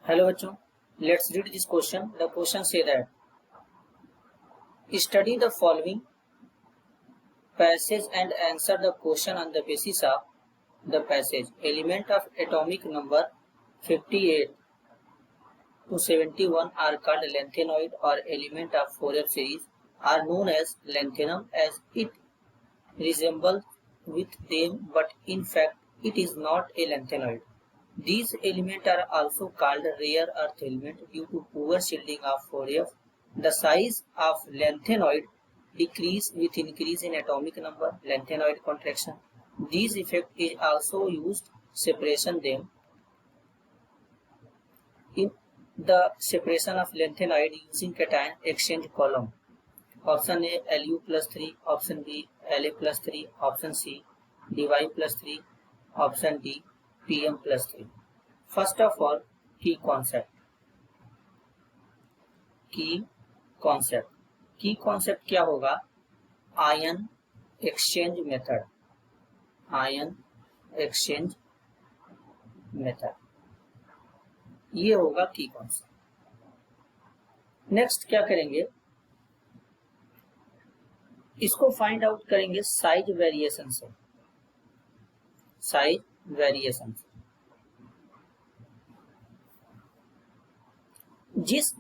Hello बच्चों, let's read this question. The question say that study the following passage and answer the question on the basis of the passage. Element of atomic number 58 to 71 are called lanthanoid or element of Fourier series are known as lanthanum as it resembles with them, but in fact it is not a lanthanoid. These elements are also called rare earth elements due to poor shielding of Fourier. The size of lanthanoid decrease with increase in atomic number, lanthanoid contraction. This effect is also used separation them in the separation of lanthanoid using cation exchange column. Option A Lu plus 3, option B La plus 3, option C Dy plus 3, option D Pm plus 3. First of all, key concept. की concept क्या होगा? Ion exchange method. ये होगा की concept. Next क्या करेंगे, इसको find out करेंगे साइज वेरिएशन से।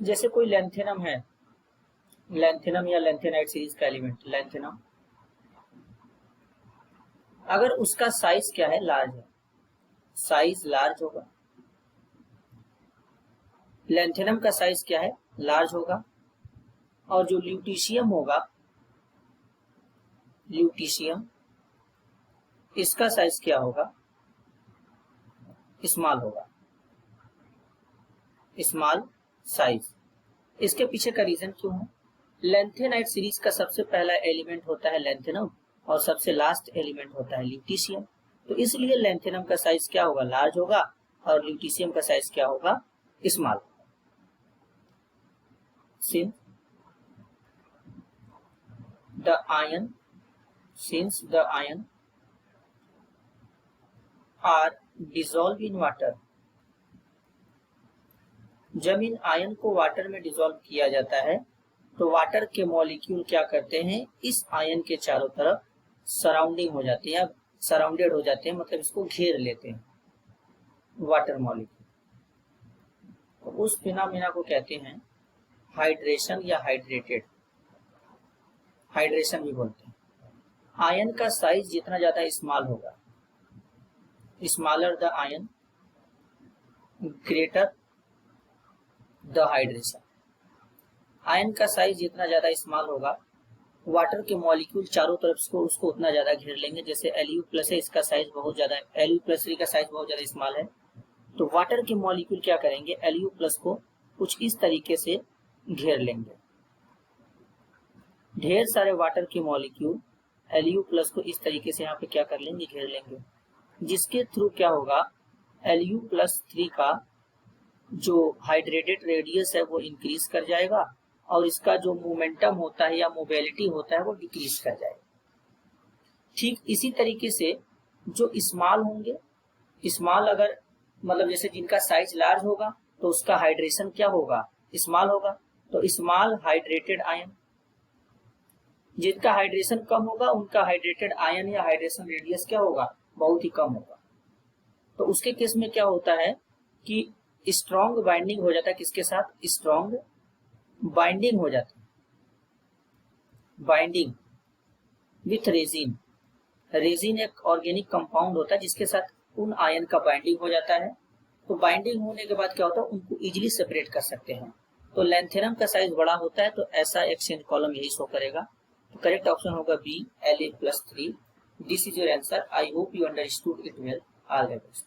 जैसे कोई लैंथेनम है, लैंथेनम या लैंथेनाइड सीरीज का एलिमेंट लैंथेनम, अगर उसका साइज क्या है, लार्ज है, साइज लार्ज होगा। लैंथेनम का साइज क्या है, लार्ज होगा। और जो ल्यूटीशियम होगा, इसका साइज क्या होगा, स्मॉल होगा, स्मॉल साइज। इसके पीछे का रीजन क्यों है? लैंथेनाइड सीरीज का सबसे पहला एलिमेंट होता है लैंथेनम और सबसे लास्ट एलिमेंट होता है ल्यूटीशियम। तो इसलिए लैंथेनम का साइज क्या होगा, लार्ज होगा, और ल्यूटीशियम का साइज क्या होगा, small. Since the ion are dissolve in water, जब इन आयन को वाटर में डिसॉल्व किया जाता है तो वाटर के मॉलिक्यूल क्या करते हैं, इस आयन के चारों तरफ सराउंडिंग हो जाते हैं या सराउंडेड हो जाते हैं, मतलब इसको घेर लेते हैं वाटर मॉलिक्यूल। तो उस फिनोमेना को कहते हैं हाइड्रेशन या हाइड्रेशन भी बोलते हैं। आयन का साइज जितना ज्यादा स्मॉल होगा, smaller the ion greater the hydration. Ion का साइज जितना ज्यादा स्मॉल होगा, वाटर के मॉलिक्यूल चारों तरफ से उसको उतना ज्यादा घेर लेंगे। जैसे Lu प्लस है, इसका साइज बहुत ज्यादा, Lu प्लस 3 का साइज बहुत ज्यादा स्मॉल है, तो वाटर के मॉलिक्यूल क्या करेंगे, Lu प्लस को कुछ इस तरीके से घेर लेंगे। ढेर सारे वाटर के मॉलिक्यूल Lu प्लस को इस तरीके से यहाँ पे क्या कर लेंगे, घेर लेंगे, जिसके थ्रू क्या होगा, Lu प्लस 3 का जो हाइड्रेटेड रेडियस है वो इंक्रीज कर जाएगा और इसका जो मोमेंटम होता है या मोबिलिटी होता है वो डिक्रीज कर जाएगा। ठीक इसी तरीके से जो स्मॉल होंगे, स्मॉल अगर मतलब जैसे जिनका साइज लार्ज होगा तो उसका हाइड्रेशन क्या होगा, स्मॉल होगा। तो स्मॉल हाइड्रेटेड आयन, जिनका हाइड्रेशन कम होगा उनका हाइड्रेटेड आयन या हाइड्रेशन रेडियस क्या होगा, बहुत ही कम होगा। तो उसके केस में क्या होता है कि स्ट्रॉन्ग बाइंडिंग हो जाता है, किसके साथ, स्ट्रॉन्ग बाइंडिंग हो जाती है, बाइंडिंग विथ रेजिन। रेजिन एक ऑर्गेनिक कंपाउंड होता है जिसके साथ उन आयन का बाइंडिंग हो जाता है। तो बाइंडिंग होने के बाद क्या होता है, उनको इजीली सेपरेट कर सकते हैं। तो लैंथेनम का साइज बड़ा होता है तो ऐसा एक्सचेंज कॉलम यही शो करेगा। तो करेक्ट ऑप्शन होगा B, La+3। This is your answer. I hope you understood it well. All the best.